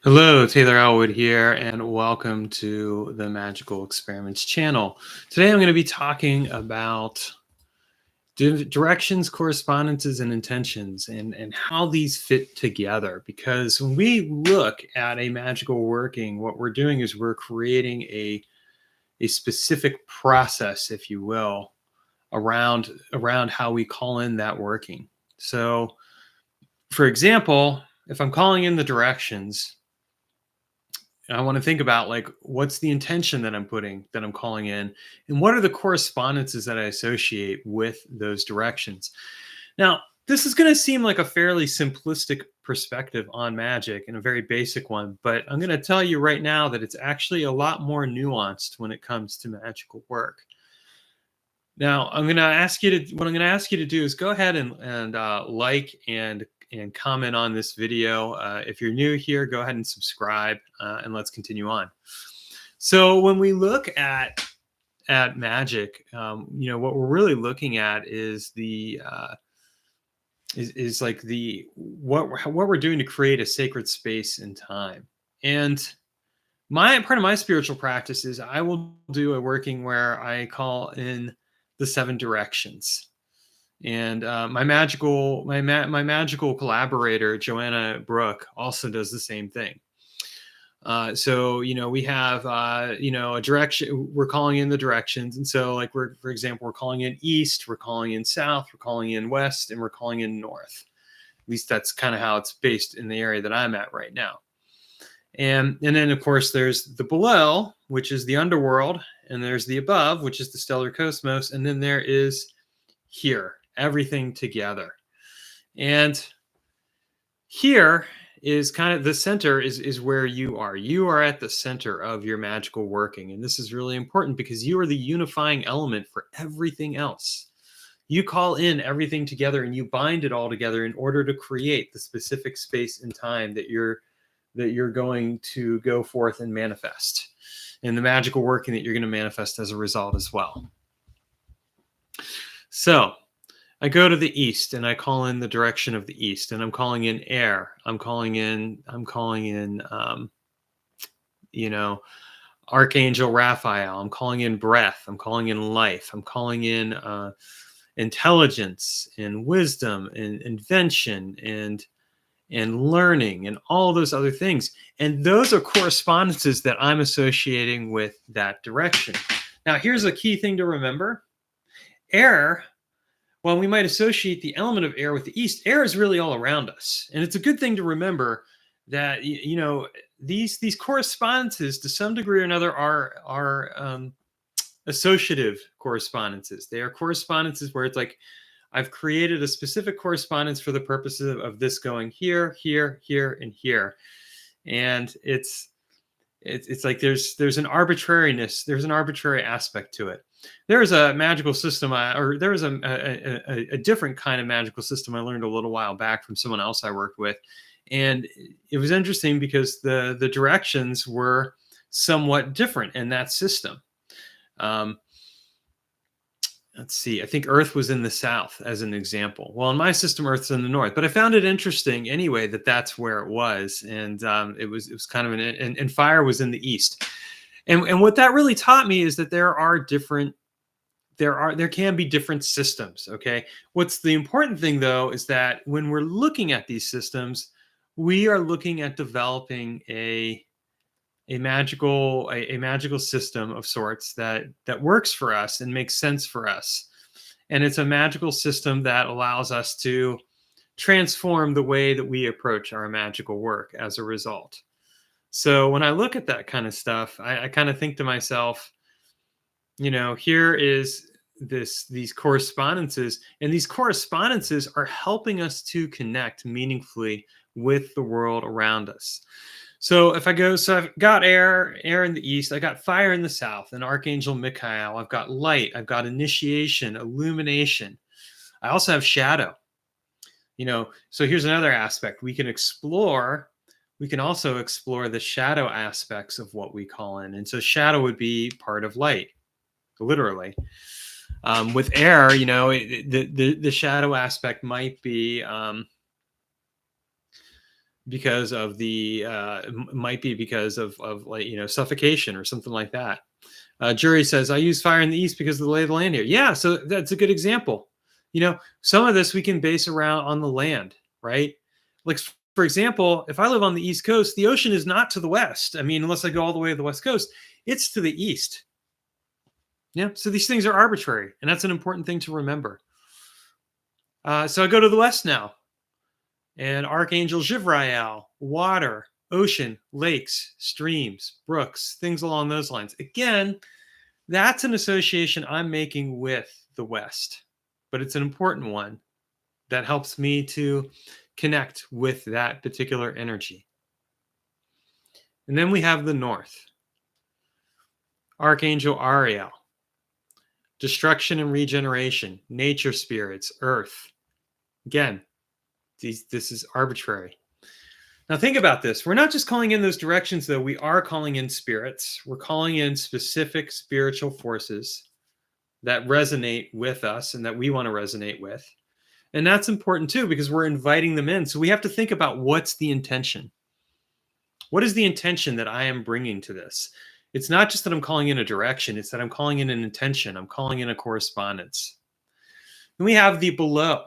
Hello, Taylor Ellwood here, and welcome to the Magical Experiments channel. Today I'm going to be talking about directions, correspondences, and intentions, and how these fit together. Because when we look at a magical working, what we're doing is we're creating a specific process, if you will, around how we call in that working. So, for example, if I'm calling in the directions, I want to think about, like, what's the intention that I'm calling in, and what are the correspondences that I associate with those directions. Now, this is going to seem like a fairly simplistic perspective on magic and a very basic one, but I'm going to tell you right now that it's actually a lot more nuanced when it comes to magical work. Now, what I'm going to ask you to do is go ahead and like and comment on this video. If you're new here, go ahead and subscribe, and let's continue on. So when we look at magic, what we're really looking at is like what we're doing to create a sacred space and time. And my part of my spiritual practice is I will do a working where I call in the 7 directions. And my magical collaborator, Joanna Brooke, also does the same thing. So we have a direction. We're calling in the directions, and so, like, for example, we're calling in east, we're calling in south, we're calling in west, and we're calling in north. At least that's kind of how it's based in the area that I'm at right now. And then, of course, there's the below, which is the underworld, and there's the above, which is the stellar cosmos, and then there is here, everything together. And here is kind of the center is where you are. You are at the center of your magical working. And this is really important because you are the unifying element for everything else. You call in everything together and you bind it all together in order to create the specific space and time that you're going to go forth and manifest, and the magical working that you're going to manifest as a result as well. So I go to the east and I call in the direction of the east, and I'm calling in air. I'm calling in Archangel Raphael. I'm calling in breath. I'm calling in life. I'm calling in intelligence and wisdom and invention and learning and all those other things. And those are correspondences that I'm associating with that direction. Now, here's a key thing to remember. Air, while we might associate the element of air with the east, air is really all around us. And it's a good thing to remember that, these correspondences to some degree or another are associative correspondences. They are correspondences where it's like, I've created a specific correspondence for the purposes of this going here, here, here, and here. And it's like there's an arbitrariness, there's an arbitrary aspect to it. There is a magical system, there was a different kind of magical system I learned a little while back from someone else I worked with. And it was interesting because the directions were somewhat different in that system. Let's see, I think Earth was in the south as an example. Well, in my system, Earth's in the north, but I found it interesting anyway that that's where it was. And it was kind of and fire was in the east. And what that really taught me is that there can be different systems. Okay. What's the important thing, though, is that when we're looking at these systems, we are looking at developing a magical system of sorts that works for us and makes sense for us. And it's a magical system that allows us to transform the way that we approach our magical work as a result. So when I look at that kind of stuff, I kind of think to myself, here is these correspondences, and these correspondences are helping us to connect meaningfully with the world around us. So I've got air in the east, I got fire in the south, and Archangel Michael. I've got light, I've got initiation, illumination. I also have shadow. So here's another aspect we can explore. We can also explore the shadow aspects of what we call in. And so shadow would be part of light, literally. With air, the shadow aspect might be because of the might be because of like suffocation or something like that. Jury says, I use fire in the east because of the lay of the land here. Yeah, so that's a good example. Some of this we can base around on the land, right? Like, for example, if I live on the East Coast, the ocean is not to the west. I mean, unless I go all the way to the West Coast, it's to the east. Yeah, so these things are arbitrary, and that's an important thing to remember. So I go to the west now, and Archangel Jivrael, water, ocean, lakes, streams, brooks, things along those lines. Again, that's an association I'm making with the West, but it's an important one that helps me to connect with that particular energy. And then we have the North, Archangel Ariel, destruction and regeneration, nature spirits, earth. Again, this is arbitrary. Now think about this. We're not just calling in those directions, though. We are calling in spirits. We're calling in specific spiritual forces that resonate with us and that we want to resonate with. And that's important too, because we're inviting them in. So we have to think about what's the intention. What is the intention that I am bringing to this? It's not just that I'm calling in a direction. It's that I'm calling in an intention. I'm calling in a correspondence. And we have the below.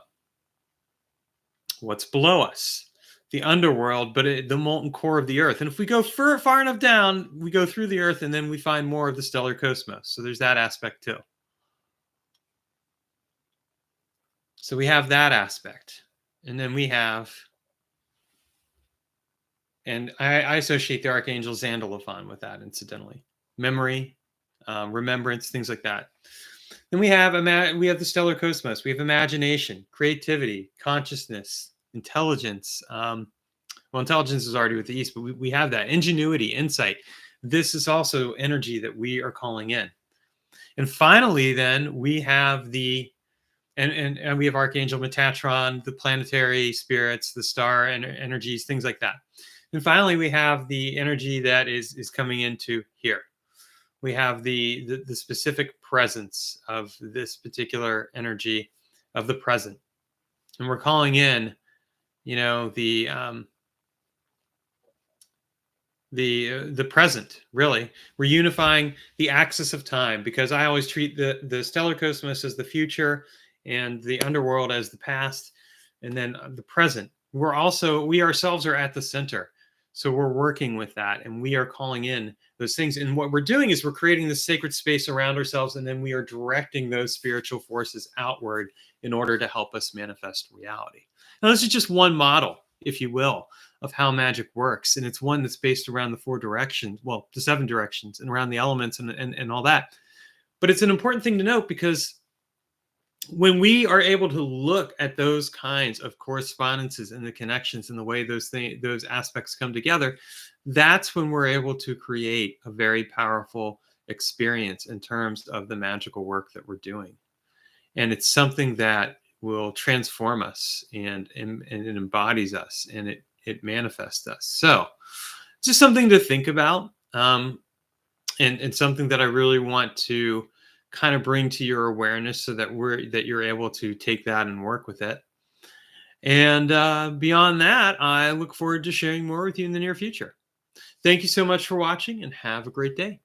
What's below us? The underworld, but the molten core of the earth. And if we go far enough down, we go through the earth and then we find more of the stellar cosmos. So there's that aspect too. So we have that aspect. And then we have, and I associate the Archangel Xandilophon with that, incidentally. Memory, remembrance, things like that. Then we have the stellar cosmos. We have imagination, creativity, consciousness, intelligence. Well, intelligence is already with the East, but we have that. Ingenuity, insight. This is also energy that we are calling in. And finally, then, we have and we have Archangel Metatron, the planetary spirits, the star energies, things like that. And finally, we have the energy that is coming into here. We have the specific presence of this particular energy of the present. And we're calling in, the present. Really, we're unifying the axis of time, because I always treat the stellar cosmos as the future and the underworld as the past, and then the present. We ourselves are at the center, so we're working with that, and we are calling in those things. And what we're doing is we're creating this sacred space around ourselves, and then we are directing those spiritual forces outward in order to help us manifest reality. Now, this is just one model, if you will, of how magic works. And it's one that's based around the 4 directions, well, the 7 directions, and around the elements and all that. But it's an important thing to note, because when we are able to look at those kinds of correspondences and the connections and the way those aspects come together, that's when we're able to create a very powerful experience in terms of the magical work that we're doing. And it's something that will transform us and it embodies us, and it manifests us. So just something to think about, and something that I really want to kind of bring to your awareness, so that you're able to take that and work with it. And beyond that, I look forward to sharing more with you in the near future. Thank you so much for watching, and have a great day.